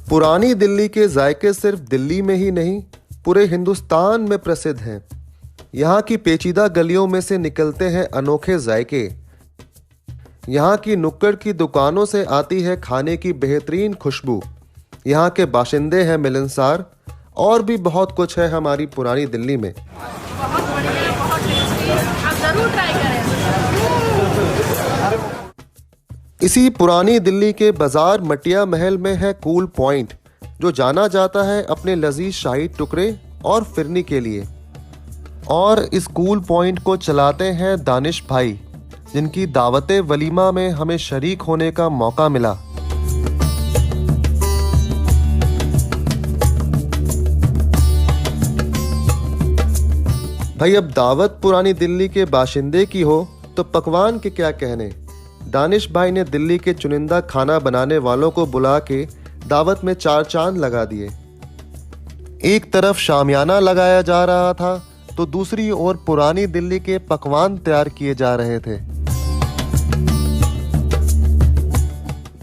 पुरानी दिल्ली के जायके सिर्फ दिल्ली में ही नहीं, पूरे हिंदुस्तान में प्रसिद्ध हैं। यहाँ की पेचीदा गलियों में से निकलते हैं अनोखे जायके। यहाँ की नुक्कड़ की दुकानों से आती है खाने की बेहतरीन खुशबू। यहाँ के बाशिंदे हैं मिलनसार, और भी बहुत कुछ है हमारी पुरानी दिल्ली में। बहुत बढ़िया, बहुत टेस्टी, आप जरूर ट्राई करें। इसी पुरानी दिल्ली के बाजार मटिया महल में है कूल पॉइंट, जो जाना जाता है अपने लजीज शाही टुकड़े और फिरनी के लिए। और इस कूल पॉइंट को चलाते हैं दानिश भाई, जिनकी दावते वलीमा में हमें शरीक होने का मौका मिला। भाई अब दावत पुरानी दिल्ली के बाशिंदे की हो तो पकवान के क्या कहने। दानिश भाई ने दिल्ली के चुनिंदा खाना बनाने वालों को बुला के दावत में 4 चांद लगा दिए। एक तरफ शामियाना लगाया जा रहा था तो दूसरी ओर पुरानी दिल्ली के पकवान तैयार किए जा रहे थे।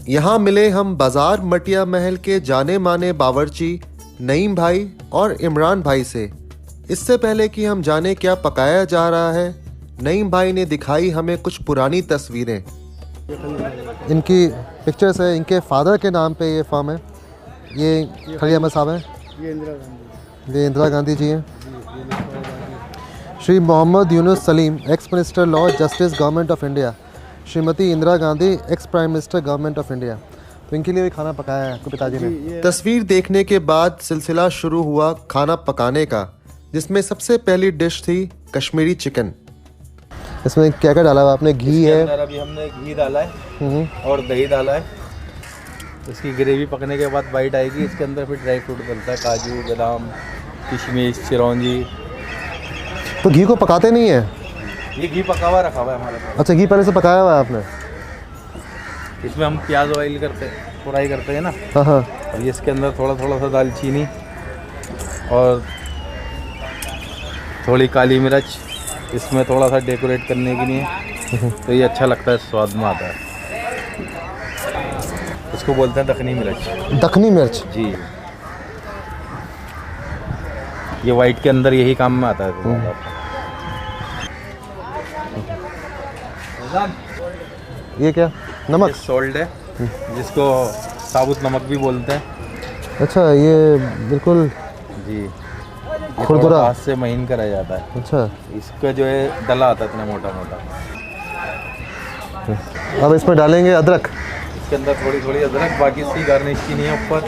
यहाँ मिले हम बाजार मटिया महल के जाने माने बावर्ची नईम भाई और इमरान भाई से। इससे पहले कि हम जाने क्या पकाया जा रहा है, नईम भाई ने दिखाई हमें कुछ पुरानी तस्वीरें। इनकी पिक्चर्स है, इनके फादर के नाम पे ये फॉर्म है। ये खली अहमद साहब हैं, ये इंदिरा गांधी जी हैं। Shri Mohammad Yunus Salim, ex minister law justice government of India. Shrimati Indira Gandhi, ex prime minister government of India. तो इनके लिए भी खाना पकाया है आपको पिताजी ने। तस्वीर देखने के बाद सिलसिला शुरू हुआ खाना पकाने का, जिसमें सबसे पहली डिश थी कश्मीरी चिकन। इसमें क्या क्या डाला हुआ आपने? घी है, अभी हमने घी डाला है और दही डाला है। इसकी ग्रेवी पकने के बाद बाइट आएगी, इसके अंदर फिर ड्राई फ्रूट डलता है, काजू, बादाम, किशमिश, चिरौंजी। तो घी को पकाते नहीं है? ये घी पका हुआ रखा हुआ है हमारे पास। अच्छा, घी पहले से पकाया हुआ है आपने? इसमें हम प्याज ऑयल करते फ्राई करते हैं ना। हाँ। और ये इसके अंदर थोड़ा थोड़ा सा दालचीनी और थोड़ी काली मिर्च, इसमें थोड़ा सा डेकोरेट करने के लिए, तो ये अच्छा लगता है, स्वाद में आता है। इसको बोलते हैं दखनी मिर्च। दखनी मिर्च जी, ये वाइट के अंदर यही काम में आता है। ये क्या? नमक? सॉल्ट है, जिसको साबुत नमक भी बोलते हैं। अच्छा, ये बिल्कुल जी खुरदुरा हाथ से महीन करा जाता है। अच्छा, इसका जो है डला आता है इतना मोटा मोटा। अब इसमें डालेंगे अदरक। इसके अंदर थोड़ी थोड़ी अदरक, बाकी इसकी गार्निश की नहीं है ऊपर।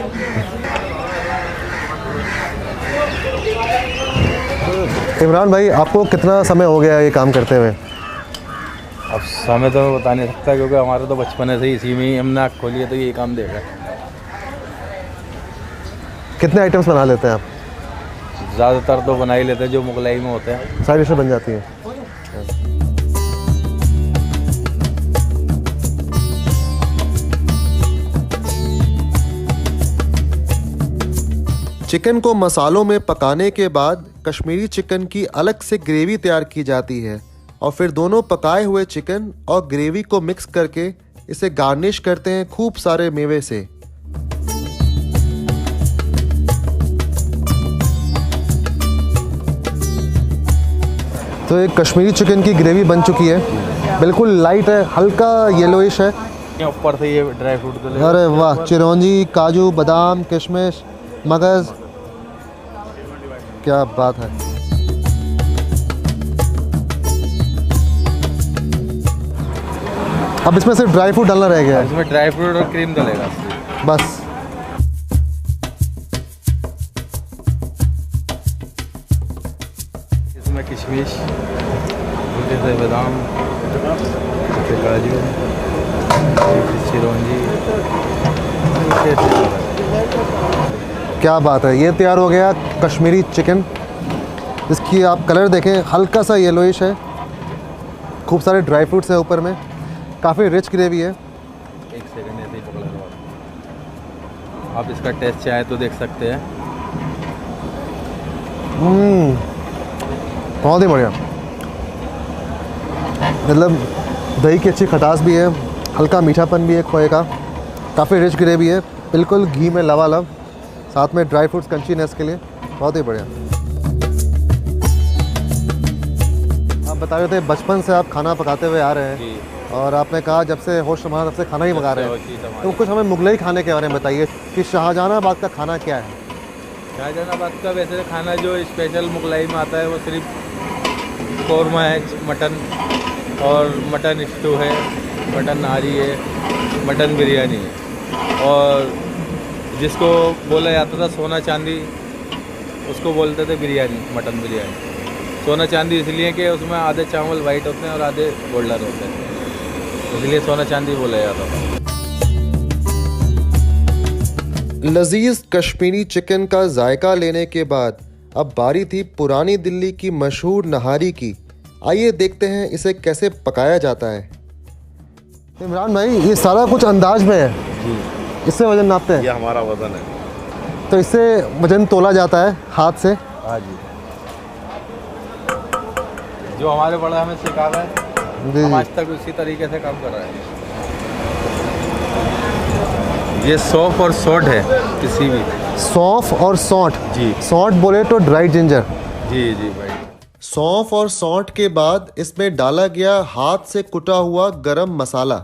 इमरान भाई, आपको कितना समय हो गया ये काम करते हुए? अब समय तो मैं बता नहीं सकता, क्योंकि हमारा तो बचपन से इसी में ही हमने आँख खोली है, तो यही काम देखा है। कितने आइटम्स बना लेते हैं आप? ज़्यादातर तो बना ही लेते हैं जो मुगलाई में होते हैं। सारी डिशें बन जाती हैं। चिकन को मसालों में पकाने के बाद कश्मीरी चिकन की अलग से ग्रेवी तैयार की जाती है, और फिर दोनों पकाए हुए चिकन और ग्रेवी को मिक्स करके इसे गार्निश करते हैं खूब सारे मेवे से। तो एक कश्मीरी चिकन की ग्रेवी बन चुकी है, बिल्कुल लाइट है, हल्का येलोइश है। ऊपर से ये ड्राई फ्रूट तो अरे वाह, चिरौंजी, काजू, बादाम, किशमिश, मगज, क्या बात है। अब इसमें सिर्फ ड्राई फ्रूट डालना रह गया है। इसमें ड्राई फ्रूट और क्रीम डलेगा बस। इसमें किशमिश, से बादाम, काजू, चिरौंजी। क्या बात है, ये तैयार हो गया कश्मीरी चिकन। इसकी आप कलर देखें, हल्का सा येलोइश है, खूब सारे ड्राई फ्रूट्स हैं ऊपर में, काफ़ी रिच ग्रेवी है। एक सेकंड ऐसे ही पकड़ा लो, आप इसका टेस्ट चाहे तो देख सकते हैं। बहुत ही बढ़िया, मतलब दही की अच्छी खटास भी है, हल्का मीठापन भी है खोए का, काफ़ी रिच ग्रेवी है। बिल्कुल घी में लबालब, साथ में ड्राई फ्रूट्स क्रंचीनेस के लिए बहुत ही बढ़िया। आप बता रहे थे बचपन से आप खाना पकाते हुए आ रहे हैं जी। और आपने कहा जब से होश संभाला तब से खाना ही पका रहे हैं, तो कुछ हमें मुगलई खाने के बारे में बताइए कि शाहजहानाबाद का खाना क्या है। शाहजहानाबाद का वैसे खाना जो स्पेशल मुगलाई में आता है वो सिर्फ कौरमा है, मटन और मटन स्टू है, मटन नारी है, मटन बिरयानी है। और जिसको बोला जाता था सोना चांदी, उसको बोलते थे बिरयानी, मटन बिरयानी। सोना चांदी इसलिए कि उसमें आधे चावल वाइट होते हैं और आधे गोल्डन होते हैं, इसलिए सोना चांदी बोला जाता था। लजीज कश्मीरी चिकन का जायका लेने के बाद अब बारी थी पुरानी दिल्ली की मशहूर नहारी की। आइए देखते हैं इसे कैसे पकाया जाता है। इमरान भाई, ये सारा कुछ अंदाज में है जी। इससे वजन नापते हैं? ये हमारा वजन है, तो इससे वजन तोला जाता है हाथ से? हाँ जी। जो हमारे बड़ा हमें सिखाया है, जी हम जी। आज तक उसी तरीके से काम कर रहे हैं। ये सौंफ और सौंठ है, किसी भी सौंफ और सौंठ? जी। सौंठ बोले तो ड्राई जिंजर। जी जी भाई। सौंफ और सौंठ के बाद इसमें डाला गया हाथ से कुटा हुआ गरम मसाला।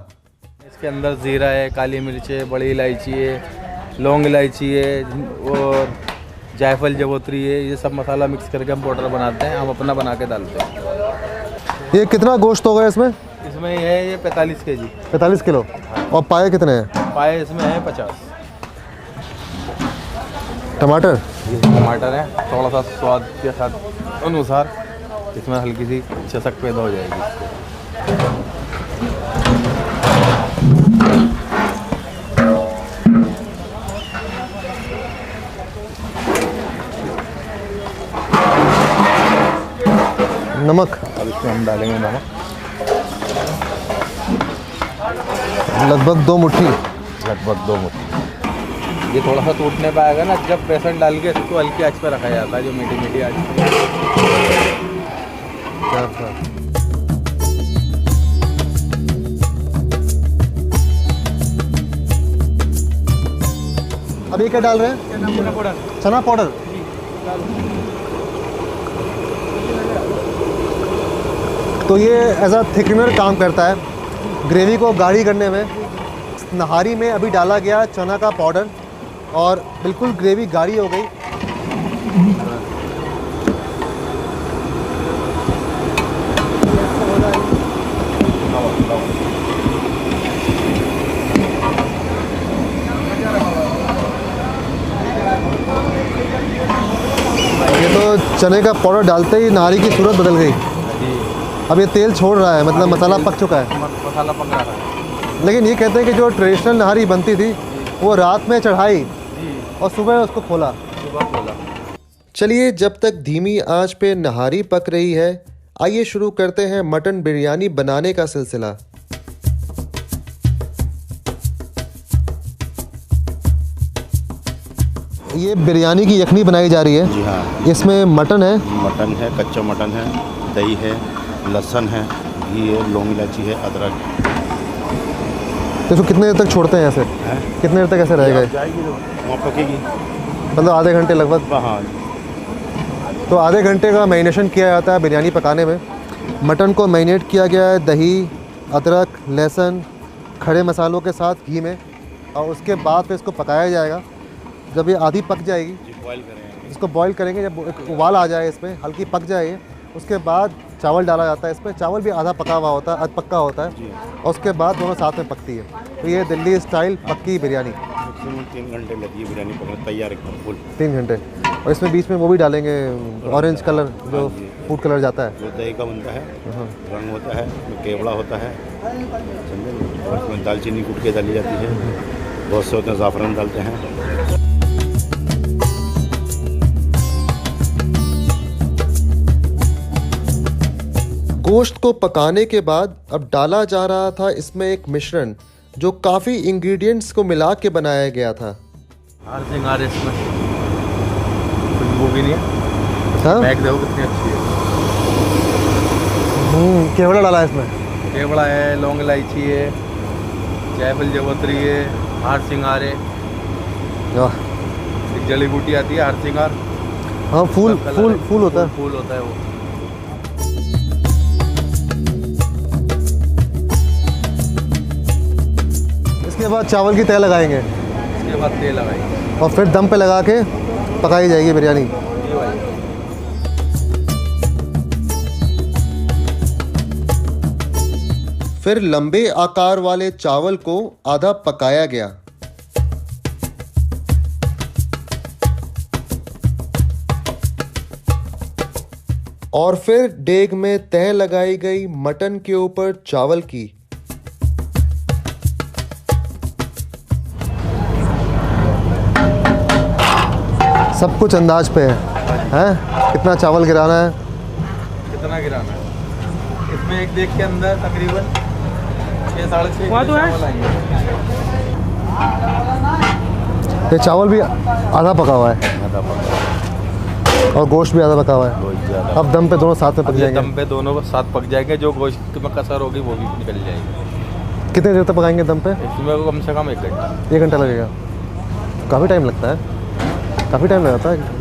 इसके अंदर ज़ीरा है, काली मिर्च है, बड़ी इलायची है, लौंग इलायची है और जायफल जवोत्री है। ये सब मसाला मिक्स करके हम पाउडर बनाते हैं, हम अपना बना के डालते हैं। ये कितना गोश्त होगा इसमें? इसमें ये 45 kg। 45 किलो। और पाए कितने हैं? पाए इसमें है 50। टमाटर? ये टमाटर है, थोड़ा सा स्वाद के साथ अनुसार इसमें हल्की सी चसक पैदा हो जाएगी। नमक? अब इसमें हम डालेंगे नमक, लगभग 2 मुट्ठी। लगभग 2 मुट्ठी। ये थोड़ा सा टूटने पे आएगा ना, जब बेसन डाल के इसको हल्की आंच पे रखा जाता है, जो मीठी मीठी आंच पे। क्या बात। अब ये क्या डाल रहे हैं? चना पाउडर। तो ये एज अ थिकनर काम करता है ग्रेवी को गाढ़ी करने में। नहारी में अभी डाला गया चना का पाउडर और बिल्कुल ग्रेवी गाढ़ी हो गई। ये तो चने का पाउडर डालते ही नहारी की सूरत बदल गई। अब ये तेल छोड़ रहा है, मतलब मसाला पक चुका है। मसाला पक रहा है। लेकिन ये कहते हैं कि जो ट्रेडिशनल नहारी बनती थी वो रात में चढ़ाई और सुबह उसको खोला। सुबह खोला। चलिए, जब तक धीमी आंच पे नहारी पक रही है, आइए शुरू करते हैं मटन बिरयानी बनाने का सिलसिला। ये बिरयानी की यखनी बनाई जा रही है। जी हाँ। इसमें मटन है, मटन है, कच्चा मटन है, दही है, लहसुन है, घी है, लौंग इलायची है, अदरक। तो इसको कितने देर तक छोड़ते हैं ऐसे? है कितने देर तक ऐसे रहेगा? जाएगी तो वहाँ पकेगी। मतलब आधे घंटे लगभग? हाँ। तो आधे घंटे का मैरिनेशन किया जाता है बिरयानी पकाने में। मटन को मैरिनेट किया गया है दही, अदरक, लहसुन, खड़े मसालों के साथ घी में, और उसके बाद फिर इसको पकाया जाएगा। जब ये आधी पक जाएगी, बॉईल करेंगे। इसको बॉईल करेंगे, जब एक उबाल आ जाए इसमें, हल्की पक जाए, उसके बाद चावल डाला जाता है इसमें। चावल भी आधा पका हुआ होता है, अध पक्का होता है, और उसके बाद दोनों साथ में पकती है। तो ये दिल्ली स्टाइल पक्की बिरयानी। मैक्सिमम 3 घंटे लगी है बिरयानी पकने, तैयार एकदम फुल। 3 घंटे। और इसमें बीच में वो भी डालेंगे ऑरेंज कलर, जो फूड कलर जाता है। जो दही का बनता है, रंग होता है, उसमें केवड़ा होता है, समझे। और उसमें दालचीनी कूट के डाली जाती है, बहुत से होते हैं ज़ाफ़रान डालते हैं। गोश्त को पकाने के बाद अब डाला जा रहा था इसमें एक मिश्रण जो काफ़ी इंग्रेडिएंट्स को मिला के बनाया गया था। हार सिंगार इसमें खुशबू भी नहीं है। हाँ? बैग देखो कितनी अच्छी है। केवड़ा डाला है इसमें? केवड़ा है, लौंग इलायची है, जायफल जवोत्री है, हार सिंगार है, वाह। एक जड़ी बूटी आती है हरसिंगार, हाँ, फूल फूल फूल होता है। फूल होता है वो। इसके बाद चावल की तह लगाएंगे इसके बाद तेल लगाएंगे और फिर दम पे लगा के पकाई जाएगी बिरयानी। ये वाली। फिर लंबे आकार वाले चावल को आधा पकाया गया। और फिर डेग में तह लगाई गई मटन के ऊपर चावल की। सब कुछ अंदाज पे है? कितना चावल गिराना है? कितना गिराना है इसमें? एक देग के अंदर तकरीबन 6 साढ़े 6 चावल आएंगे। ये चावल भी आधा पका हुआ है आधा पका, और गोश्त भी आधा पका हुआ है। गोश्त ज़्यादा। अब दम पे दोनों साथ में पक ये जाएंगे। दम पे दोनों को साथ पक जाएंगे, जो गोश्त में कसर होगी वो भी निकल जाएगी। कितने देर तक पकाएंगे दम पे? इसमें कम से कम 1 घंटा। 1 घंटा लगेगा। काफ़ी टाइम लगता है, काफ़ी टाइम लगाता है।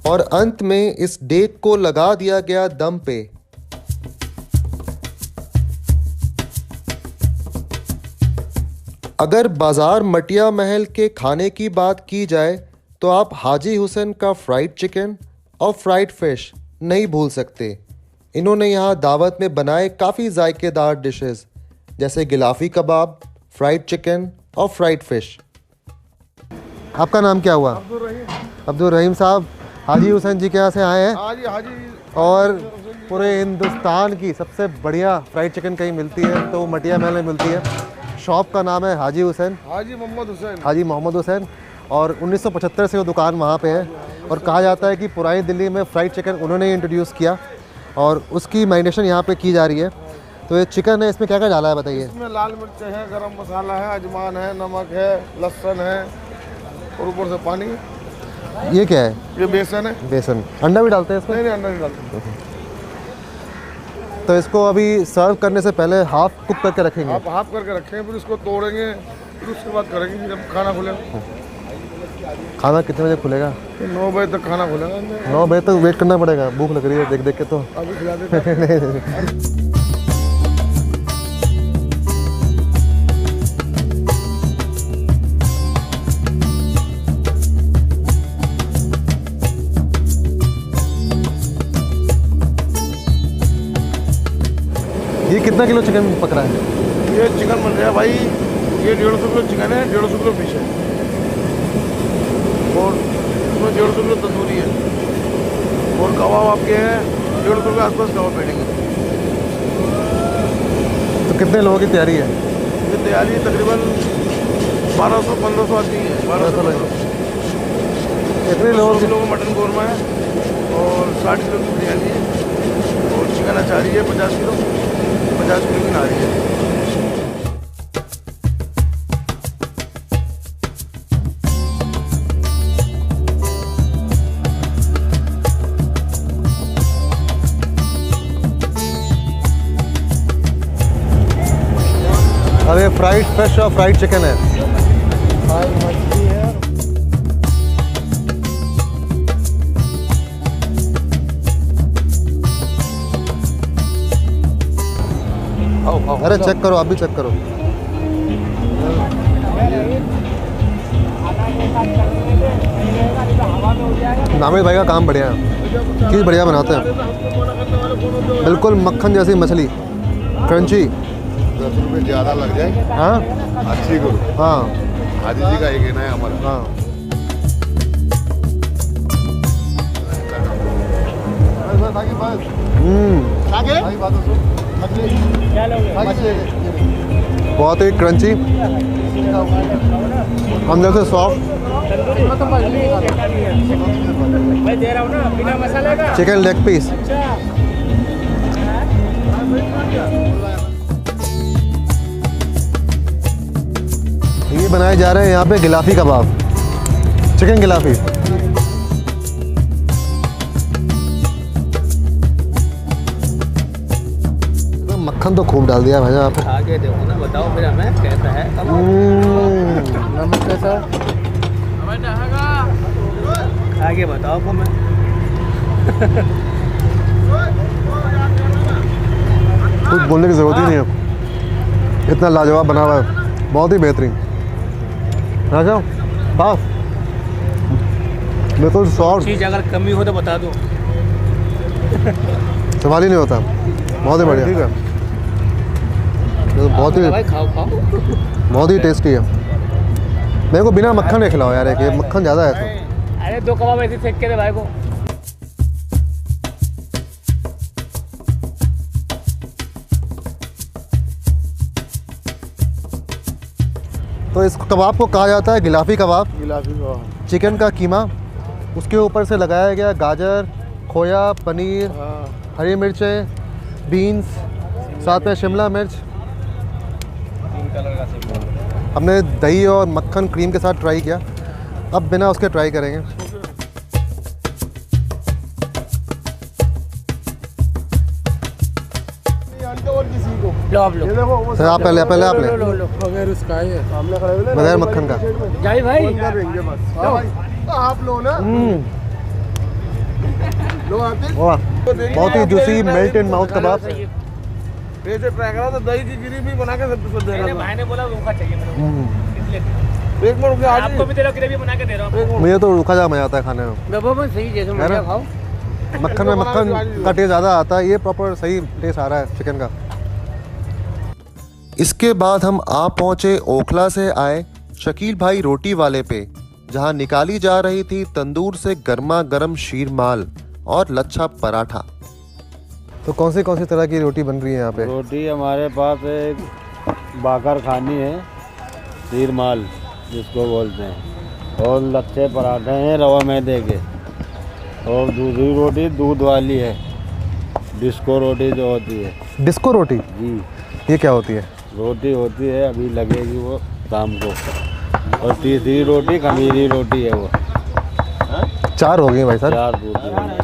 और अंत में इस डेग को लगा दिया गया दम पे। अगर बाजार मटिया महल के खाने की बात की जाए तो आप हाजी हुसैन का फ्राइड चिकन और फ्राइड फिश नहीं भूल सकते। इन्होंने यहाँ दावत में बनाए काफ़ी जायकेदार डिशेस जैसे गिलाफी कबाब, फ्राइड चिकन और फ्राइड फिश। आपका नाम क्या हुआ? अब्दुल रहीम साहब हाजी हुसैन जी के यहाँ से आए हैं। और पूरे हिंदुस्तान की सबसे बढ़िया फ्राइड चिकन कहीं मिलती है तो मटिया महल में मिलती है। शॉप का नाम है हाजी हुसैन, हाजी मोहम्मद हुसैन। और 1975 से वो दुकान वहाँ पे है। और कहा जाता है कि पुरानी दिल्ली में फ्राइड चिकन उन्होंने ही इंट्रोड्यूस किया और उसकी मैरिनेशन यहाँ पे की जा रही है। तो ये चिकन है, इसमें क्या क्या डाला है बताइए? इसमें लाल मिर्च है, गरम मसाला है, अजवान है, नमक है, लहसुन है और ऊपर से पानी। ये क्या है? ये बेसन है। बेसन। अंडा भी डालते हैं इसमें? नहीं अंडा नहीं डालते। तो इसको अभी सर्व करने से पहले हाफ कुक करके रखेंगे। आप हाफ करके रखेंगे, फिर इसको तोड़ेंगे, फिर उसके बाद करेंगे जब खाना खुलेगा। खाना कितने बजे खुलेगा? 9 बजे तक खाना खुलेगा। 9 बजे तक वेट करना पड़ेगा, भूख लग रही है देख देख के। तो अभी खिला देते। ये कितना किलो चिकन पक रहा है? ये चिकन बन रहा है भाई, ये 150 किलो चिकन है, 150 किलो फिश है और इसमें 150 किलो तंदूरी है और कबाब आपके हैं 150 किलो के आसपास कबाब बैठेंगे। तो कितने लोगों की तैयारी है? ये तैयारी तकरीबन 1200-1500 आती है। 1200 लोग। कितने लोगों की? किलो का मटन कौरमा है और 60 किलो की बिरयानी है और चिकन अचारी है 50 किलो, 50 किलो की नारी है। अब ये फ्राइड फिश और फ्राइड चिकन है। मछली है। अरे चेक करो, आप भी चेक करो। नामिद भाई का काम बढ़िया है, चीज़ बढ़िया बनाते हैं। बिल्कुल मक्खन जैसी मछली, क्रंची। 10 रुपये ज़्यादा लग जाए। हाँ 80 को। हाँ हाजी जी का एक है ना हमारा। हाँ। बहुत ही क्रंची, अंदर से सॉफ्ट चिकन लेग पीस। ये बनाए जा रहे हैं यहाँ पे गिलाफी कबाब, चिकन गिलाफी। मक्खन तो खूब डाल दिया भाई आप। आगे देखो ना, बताओ फिर हमें कैसा है नमक कैसा? आगे बताओ को मैं। कुछ बोलने की ज़रूरत ही नहीं है, इतना लाजवाब बना हुआ है, बहुत ही बेहतरीन। अच्छा हाँ, बिल्कुल सॉफ्ट, चीज़ अगर कमी हो तो बता दो। सवाल ही नहीं होता, बहुत ही बढ़िया। ठीक है, तो बहुत ही भाई खाओ खाओ। बहुत ही टेस्टी है। मेरे को बिना मक्खन नहीं खिलाओ यार, एक ये मक्खन ज़्यादा है तो। अरे 2 कबाब ऐसे सेक के दे भाई को। तो इस कबाब को कहा जाता है गिलाफी कबाब। गिलाफी का। चिकन का कीमा, उसके ऊपर से लगाया गया गाजर, खोया, पनीर, हाँ। हरी मिर्चें, बीन्स, साथ में शिमला मिर्च। हमने दही और मक्खन क्रीम के साथ ट्राई किया, अब बिना उसके ट्राई करेंगे। और किसी को लो आप लो। ये देखो वो सर आप पहले आप ले बगैर उसका ही है, सामने खड़े हुए बगैर मक्खन का। जाई भाई। अंदर रहेंगे बस। हाँ भाई, आप लो ना, लो आते वाह, बहुत ही जूसी मेल्ट इन माउथ कबाब। ऐसे ट्राई करा तो दही की ग्रेवी बना के सब दे रहा था। भाई ने बोला रूखा चाहिए मेरे को। एक मिनट रुकिए, आज आपको भी तेरा ग्रेवी बना के दे रहा हूँ। मुझे तो रूखा ज़्यादा मज़ा आता है खाने में। बाबा सही जैसे मजा खाओ। मक्खन में मक्खन का टेस्ट ज़्यादा आता है, ये प्रॉपर सही टेस्ट आ रहा है चिकन का। इसके बाद हम आ पहुंचे ओखला से आए शकील भाई रोटी वाले पे, जहां निकाली जा रही थी तंदूर से गर्मा गर्म शीरमाल और लच्छा पराठा। तो कौन सी तरह की रोटी बन रही है यहाँ पे? रोटी हमारे पास एक बाकर खानी है, शीरमाल जिसको बोलते हैं, और लच्छे पराठे हैं रवा मैदे के, और दूसरी रोटी दूध वाली है, डिस्को रोटी जो होती है। डिस्को रोटी? जी, ये क्या होती है? रोटी होती है, अभी लगेगी वो शाम को। और तीसरी रोटी खमीरी रोटी है, वो 4 हो गई भाई साहब। 4 रोटी है।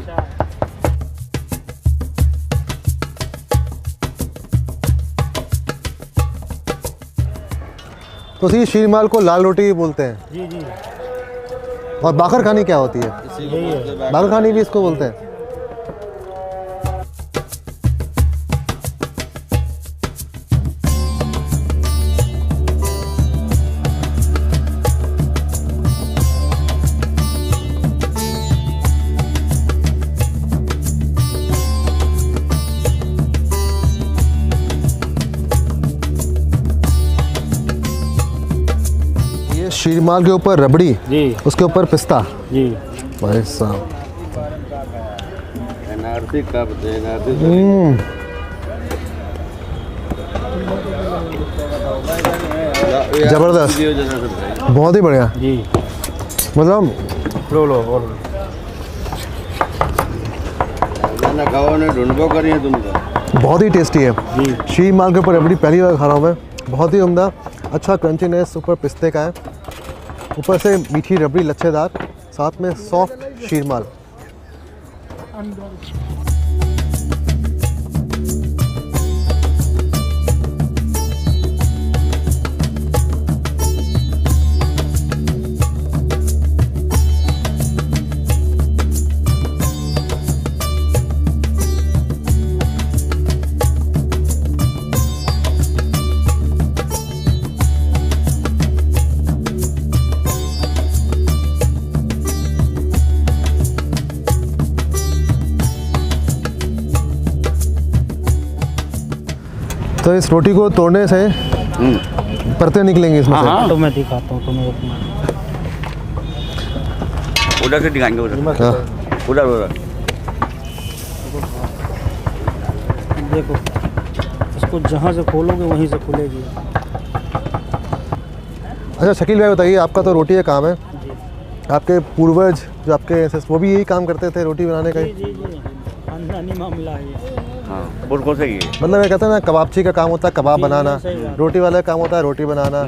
तो इसी शीरमाल को लाल रोटी बोलते हैं। जी जी। और बाकर खानी क्या होती है? बाकर खानी भी इसको बोलते हैं। शीरमाल के ऊपर रबड़ी जी उसके ऊपर पिस्ता। जी। भाई साहब एनआरसी कब दे जबरदस्त, बहुत ही बढ़िया। जी। मतलब लो लो और ना खाओ ने ढूंढबो करी है तुमको। बहुत ही टेस्टी है जी। शीरमाल के ऊपर रबड़ी पहली बार खा रहा हूँ मैं, बहुत ही उम्दा। अच्छा क्रंचीनेस ऊपर पिस्ते का है, ऊपर से मीठी रबड़ी लच्छेदार, साथ में सॉफ्ट शीरमाल। तो इस रोटी को तोड़ने से परतें निकलेंगी इसमें से। तो मैं दिखाता हूँ तुम्हें। उधर से दिखाएंगे, उधर हाँ। उधर। देखो, इसको जहाँ से खोलोगे वहीं से खुलेगी। अच्छा शकील भाई बताइए, आपका तो रोटी का काम है, आपके पूर्वज जो आपके वो भी यही काम करते थे रोटी बनाने का? जी जी जी, खानदानी मामला है ये। हाँ, बोल कौन सा ये? मतलब ये कहते हैं ना, कबाबची का काम होता है कबाब बनाना, रोटी वाले का काम होता है रोटी बनाना,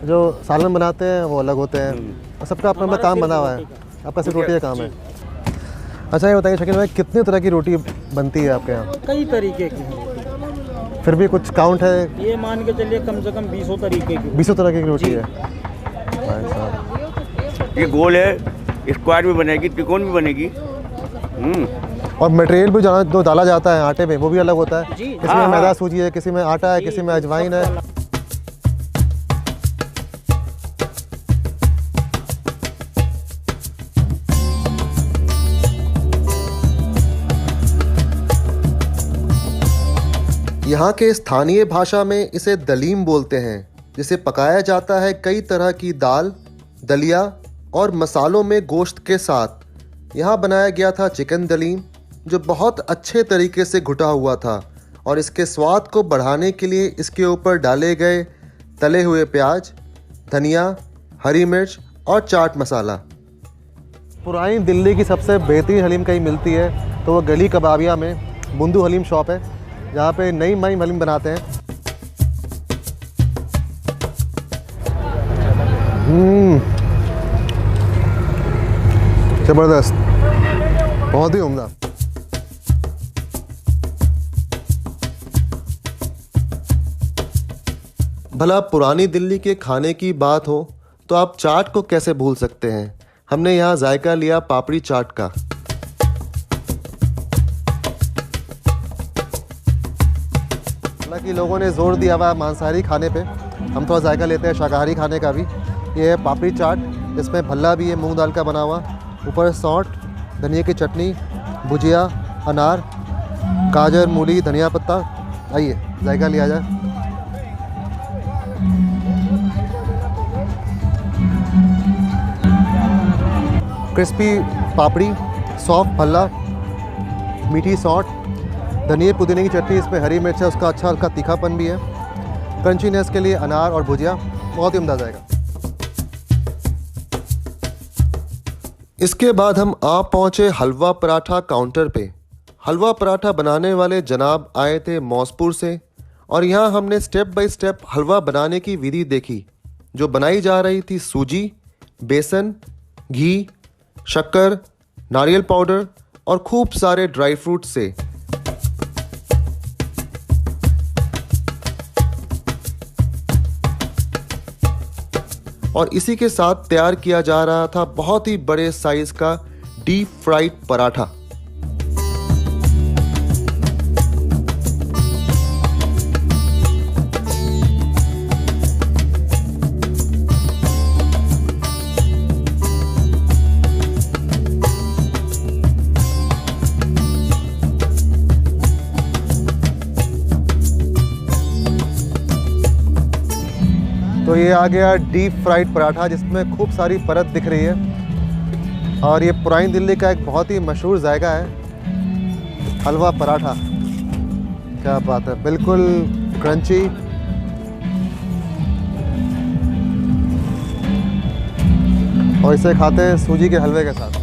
जो सालन बनाते हैं वो अलग होते हैं, और सबका अपना अपना काम बना हुआ है। आपका सिर्फ रोटी का काम है। अच्छा ये बताइए शकील भाई, कितनी तरह की रोटी बनती है आपके यहाँ? कई तरीके की हैं। फिर भी कुछ काउंट है? ये मान के चलिए कम से कम 20 तरीके की 20 तरह की रोटी है भाई साहब। ये गोल है, स्क्वायर भी बनेगी, त्रिकोण भी बनेगी। और मटेरियल भी जो डाला जाता है आटे में वो भी अलग होता है। जी। किसी में मैदा सूजी है, किसी में आटा है, किसी में अजवाइन है। यहाँ के स्थानीय भाषा में इसे दलीम बोलते हैं, जिसे पकाया जाता है कई तरह की दाल, दलिया और मसालों में गोश्त के साथ। यहाँ बनाया गया था चिकन दलीम, जो बहुत अच्छे तरीके से घुटा हुआ था और इसके स्वाद को बढ़ाने के लिए इसके ऊपर डाले गए तले हुए प्याज, धनिया, हरी मिर्च और चाट मसाला। पुरानी दिल्ली की सबसे बेहतरीन हलीम कहीं मिलती है तो वो गली कबाबिया में बुंदू हलीम शॉप है, जहाँ पे नईम भाई हलीम बनाते हैं। ज़बरदस्त, बहुत ही उम्दा। भला पुरानी दिल्ली के खाने की बात हो तो आप चाट को कैसे भूल सकते हैं। हमने यहाँ जायका लिया पापड़ी चाट का। हालांकि लोगों ने जोर दिया हुआ मांसाहारी खाने पे, हम थोड़ा जायका लेते हैं शाकाहारी खाने का भी। ये है पापड़ी चाट, जिसमें भल्ला भी है मूंग दाल का बना हुआ, ऊपर सौंठ, धनिया की चटनी, भुजिया, अनार, गाजर, मूली, धनिया पत्ता। आइए जायका लिया जाए। क्रिस्पी पापड़ी, सॉफ्ट भल्ला, मीठी सौंठ, धनिया पुदीने की चटनी, इसमें हरी मिर्च है, उसका अच्छा हल्का तीखापन भी है। क्रंचीनेस के लिए अनार और भुजिया, बहुत ही उम्दा जाएगा। इसके बाद हम आ पहुंचे हलवा पराठा काउंटर पे। हलवा पराठा बनाने वाले जनाब आए थे मौजपुर से और यहाँ हमने स्टेप बाय स्टेप हलवा बनाने की विधि देखी, जो बनाई जा रही थी सूजी, बेसन, घी, शक्कर, नारियल पाउडर और खूब सारे ड्राई फ्रूट से। और इसी के साथ तैयार किया जा रहा था बहुत ही बड़े साइज का डीप फ्राइड पराठा। तो ये आ गया डीप फ्राइड पराठा, जिसमें खूब सारी परत दिख रही है और ये पुरानी दिल्ली का एक बहुत ही मशहूर जायका है हलवा पराठा। क्या बात है, बिल्कुल क्रंची और इसे खाते हैं सूजी के हलवे के साथ।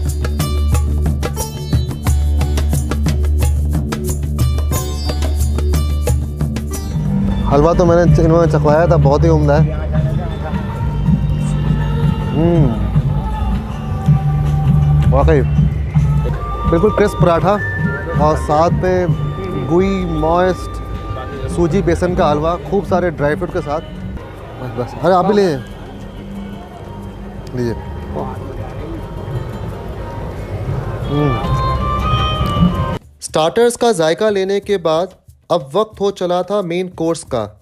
हलवा तो इन्होंने चखवाया था, बहुत ही उम्दा है। वाकई बिल्कुल क्रिस्प पराठा और साथ में गुई मॉइस्ट सूजी बेसन का हलवा, खूब सारे ड्राई फ्रूट के साथ। बस अरे आप भी लीजिए लीजिए। स्टार्टर्स का जायका लेने के बाद अब वक्त हो चला था मेन कोर्स का।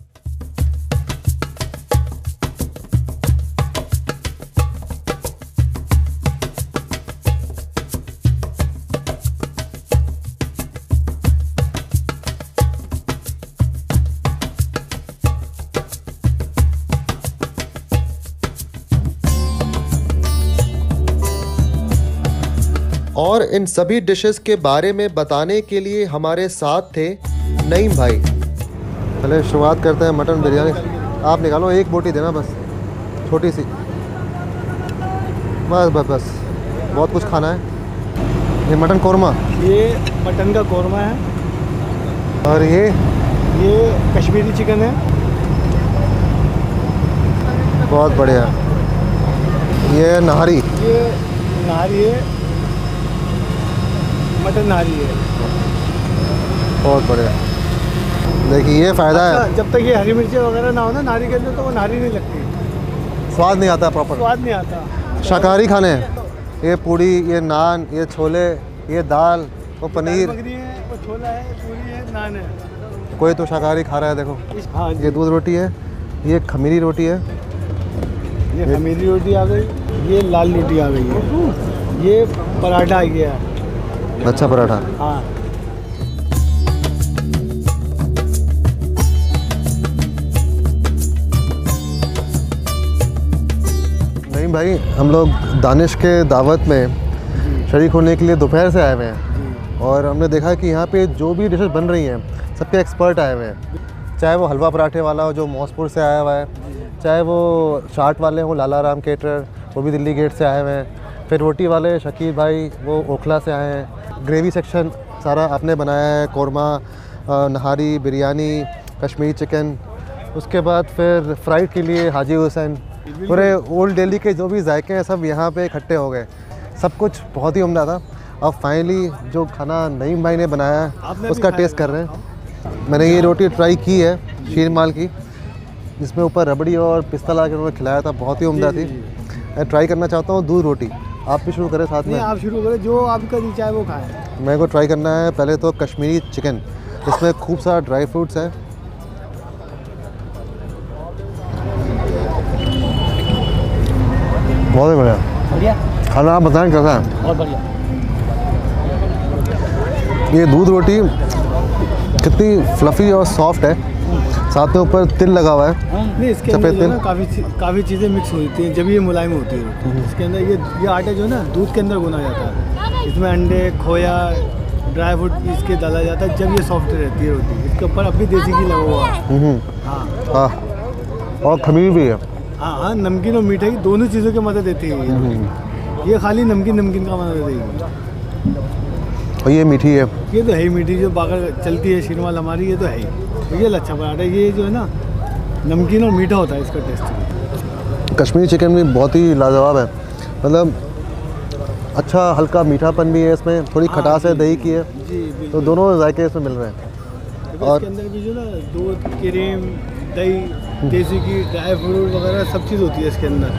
और इन सभी डिशेस के बारे में बताने के लिए हमारे साथ थे नईम भाई। पहले शुरुआत करते हैं मटन बिरयानी। आप निकालो, एक बोटी देना बस, छोटी सी, बस बस बस, बहुत कुछ खाना है। ये मटन कौरमा, ये मटन का कौरमा है। और ये कश्मीरी चिकन है। बहुत बढ़िया। ये नहारी, ये नारी है, मटन नारी है। बहुत बढ़िया। देखिए ये फ़ायदा है, जब तक ये हरी मिर्ची वगैरह ना हो ना नारी के अंदर तो वो नारी नहीं लगती, स्वाद नहीं आता प्रॉपर। स्वाद नहीं आता। शाकाहारी खाने हैं, ये पूड़ी, ये नान, ये छोले, ये दाल, वो पनीर, बकरी है, वो छोला है, पूरी है, नान है। कोई तो शाकाहारी खा रहा है। देखो हाँ ये दूध रोटी है, ये खमीरी रोटी है, ये खमीरी रोटी आ गई, ये लाल रोटी आ गई है, ये पराठा आ गया। अच्छा पराठा। हाँ नहीं भाई, हम लोग दानिश के दावत में शरीक होने के लिए दोपहर से आए हुए हैं और हमने देखा कि यहाँ पे जो भी डिशेस बन रही हैं सबके एक्सपर्ट आए हुए हैं। चाहे वो हलवा पराठे वाला हो जो मौसपुर से आया हुआ है, चाहे वो चाट वाले हो लाला राम केटरर, वो भी दिल्ली गेट से आए हुए हैं, फिर रोटी वाले शकील भाई वो ओखला से आए हैं। ग्रेवी सेक्शन सारा आपने बनाया है, कौरमा, नहारी, बिरयानी, कश्मीरी चिकन, उसके बाद फिर फ्राइड के लिए हाजी हुसैन। पूरे ओल्ड दिल्ली के जो भी जायके हैं सब यहाँ पे इकट्ठे हो गए। सब कुछ बहुत ही उम्दा था। अब फाइनली जो खाना नईम भाई ने बनाया है उसका टेस्ट कर रहे हैं। मैंने ये रोटी ट्राई की है शीर माल की, जिसमें ऊपर रबड़ी और पिस्ता ला के उन्होंने खिलाया था, बहुत ही उम्दा थी। मैं ट्राई करना चाहता हूँ दूध रोटी। आप भी शुरू करें साथ में। आप शुरू करें, जो आपका दिल चाहे वो खाएं। मेरे को ट्राई करना है पहले तो कश्मीरी चिकन, इसमें खूब सारा ड्राई फ्रूट्स है। बहुत ही बढ़िया बढ़िया खाना। आप बताएं कैसा है? बहुत बढ़िया। ये दूध रोटी कितनी फ्लफ़ी और सॉफ्ट है, साथ में ऊपर तिल लगा हुआ है, नहीं इसके सफ़ेद अंदर जो है तिल। ना काफ़ी चीज़ें मिक्स होती हैं जब ये मुलायम होती है। इसके अंदर ये आटा जो है ना दूध के अंदर गुना जाता है, इसमें अंडे, खोया, ड्राई फ्रूट पीस के डाला जाता है, जब ये सॉफ्ट रहती है रोटी। इसके ऊपर अभी देसी घी लगा हुआ है। हाँ हाँ, और खमीर भी है। हाँ, नमकीन और मीठे की दोनों चीज़ों की मदद देती है ये खाली नमकीन का मदद देगी। और ये मीठी है। ये तो है ही मीठी, जो बाकर चलती है शीरमाल हमारी, ये तो है ही। ये लच्छा पराठा, ये जो है ना नमकीन और मीठा होता है इसका टेस्ट। कश्मीरी चिकन भी बहुत ही लाजवाब है, मतलब अच्छा हल्का मीठापन भी है इसमें, थोड़ी खटास है दही की है, जी तो दोनों जायके इसमें मिल रहे हैं। और इसके अंदर भी जो ना दूध, क्रीम, दही, देसी घी, ड्राई फ्रूट वगैरह सब चीज़ होती है इसके अंदर।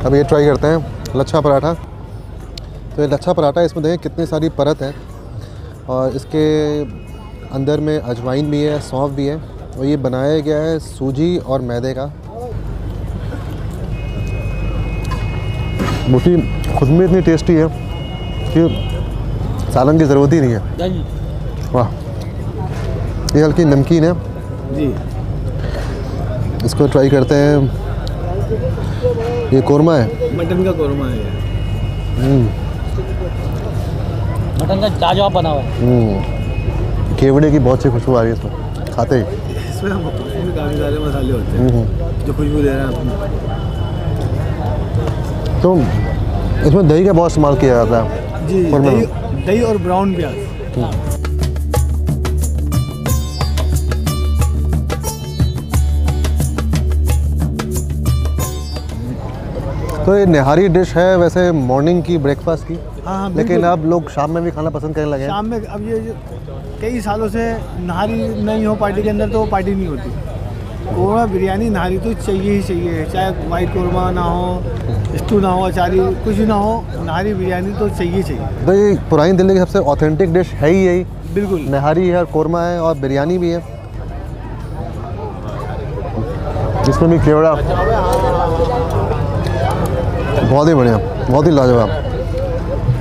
अब ये ट्राई करते हैं लच्छा पराठा। तो ये लच्छा पराठा, इसमें देखें कितनी सारी परत है और इसके अंदर में अजवाइन भी है, सौंफ भी है, और ये बनाया गया है सूजी और मैदे का। रोटी खुद में इतनी टेस्टी है कि सालन की ज़रूरत ही नहीं है। वाह, ये हल्की नमकीन है जी। इसको ट्राई करते हैं। ये कौरमा है, मटन का कौरमा है ये। मटन का लाजवाब बना हुआ है। केवड़े की बहुत सी खुशबू आ रही है इसमें खाते ही। इसमें काफ़ी सारे मसाले होते हैं जो खुशबू दे रहे हैं आपको। तो इसमें दही का बहुत इस्तेमाल किया जाता है जी, कौरमा में। दही और ब्राउन प्याज। तो ये निहारी डिश है वैसे मॉर्निंग की, ब्रेकफास्ट की। हाँ, लेकिन अब लोग शाम में भी खाना पसंद करने लगे हैं। शाम में अब ये कई सालों से नहारी नहीं हो पार्टी के अंदर तो वो पार्टी नहीं होती। कौरमा, बिरयानी, नहारी तो चाहिए ही चाहिए, चाहे वाइट कौरमा ना हो, स्टू ना हो, अचारी कुछ भी ना हो, नहारी बिरयानी तो चाहिए चाहिए। तो ये पुरानी दिल्ली की सबसे ऑथेंटिक डिश है ही यही। बिल्कुल, निहारी है, कौरमा है और बिरयानी भी है। इसमें भी केवड़ा बहुत ही बढ़िया, बहुत ही लाजवाब।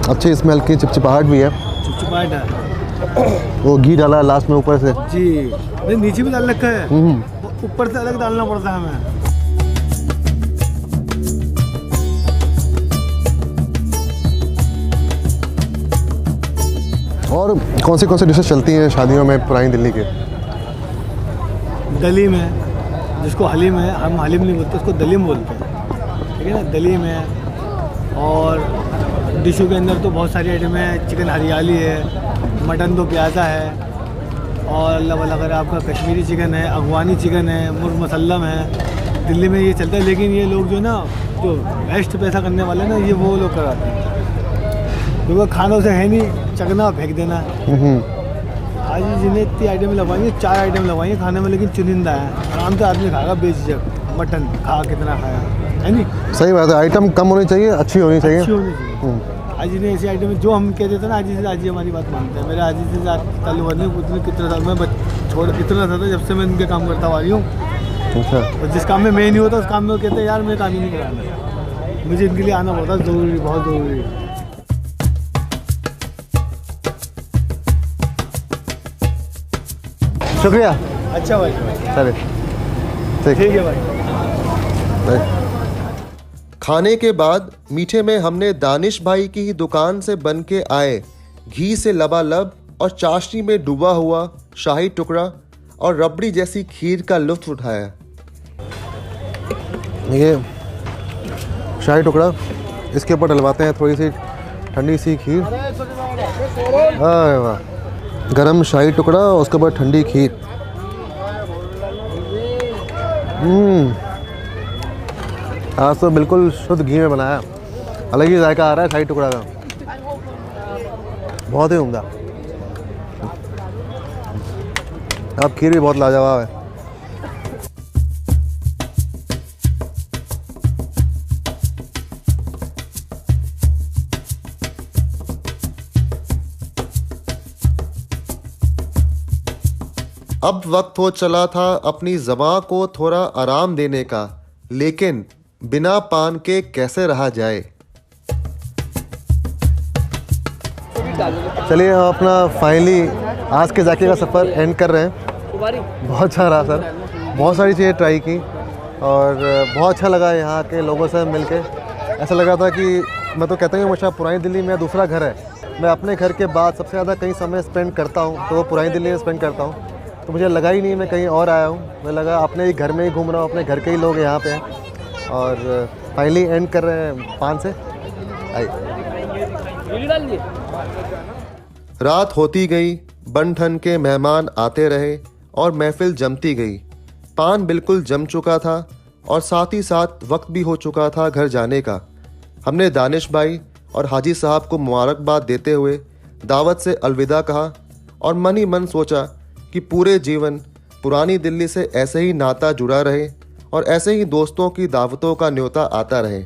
अच्छी स्मेल की चिपचिपाहट भी है। चिपचिपाहट है। वो घी डाला है लास्ट में ऊपर से। जी, नहीं नीचे भी डाल रखा है, ऊपर से अलग डालना पड़ता है हमें। और कौन सी डिशेस चलती हैं शादियों में पुरानी दिल्ली के? दलीम है, जिसको हलीम है, हम हलीम नहीं बोलते, उसको दलीम बोलते हैं, ठीक है ना। दलीम है, और डिशों के अंदर तो बहुत सारी आइटम है। चिकन हरियाली है, मटन दो प्याज़ा है, और अल्लाह वाला अगर आपका कश्मीरी चिकन है, अफगानी चिकन है, मुर्ग मसल्लम है। दिल्ली में ये चलता है, लेकिन ये लोग जो ना जो वेस्ट पैसा करने वाले ना, ये वो लोग कराते हैं, क्योंकि खानों से है नहीं, चखना फेंक देना। हाजी जी ने इतनी आइटम लगवाई है, 4 आइटम लगवाई है खाने में, लेकिन चुनिंदा है। आराम से आदमी खाएगा बेझिझक। मटन खा कितना खाया है नहीं। सही बात है, आइटम कम होनी चाहिए, अच्छी होनी चाहिए। अच्छी होनी चाहिए। हाजी ने ऐसी आइटम जो हम कहते थे ना, हाजी से हाजी हमारी बात मानते हैं। मेरे हाजी से ताल्लुक नहीं, उतने कितने साल में छोड़ इतना था जब से मैं इनके काम करता आ रही हूँ। अच्छा। और जिस काम में मैं नहीं होता उस काम में वो कहते हैं यार मैं काम ही नहीं कराना, मुझे इनके लिए आना बहुत ज़रूरी, बहुत ज़रूरी है। शुक्रिया। अच्छा भाई, चलिए ठीक है भाई। खाने के बाद मीठे में हमने दानिश भाई की ही दुकान से बन के आए घी से लबालब और चाशनी में डूबा हुआ शाही टुकड़ा और रबड़ी जैसी खीर का लुत्फ उठाया। ये शाही टुकड़ा, इसके ऊपर डलवाते हैं थोड़ी सी ठंडी सी खीर। अरे वाह, गरम शाही टुकड़ा और उसके ऊपर ठंडी खीर। आज तो बिल्कुल शुद्ध घी में बनाया, अलग ही जायका आ रहा है शाही टुकड़ा का, बहुत ही उम्दा। अब खीर भी बहुत लाजवाब है। अब वक्त हो चला था अपनी ज़बां को थोड़ा आराम देने का, लेकिन बिना पान के कैसे रहा जाए। चलिए हम अपना फाइनली आज के जाके का सफ़र एंड कर रहे हैं। बहुत अच्छा रहा सर, बहुत सारी चीज़ें ट्राई की और बहुत अच्छा लगा यहाँ के लोगों से मिलके। ऐसा लग रहा था कि मैं तो कहता हूँ हमेशा पुरानी दिल्ली मेरा दूसरा घर है। मैं अपने घर के बाद सबसे ज़्यादा कहीं समय स्पेंड करता हूँ तो वो पुरानी दिल्ली में स्पेंड करता हूँ। तो मुझे लगा ही नहीं मैं कहीं और आया हूँ, मुझे लगा अपने ही घर में ही घूम रहा हूँ, अपने घर के ही लोग यहाँ पे हैं। और फाइनली एंड कर रहे हैं पान से। रात होती गई, बन ठन के मेहमान आते रहे और महफिल जमती गई। पान बिल्कुल जम चुका था और साथ ही साथ वक्त भी हो चुका था घर जाने का। हमने दानिश भाई और हाजी साहब को मुबारकबाद देते हुए दावत से अलविदा कहा और मन ही मन सोचा कि पूरे जीवन पुरानी दिल्ली से ऐसे ही नाता जुड़ा रहे और ऐसे ही दोस्तों की दावतों का न्योता आता रहे।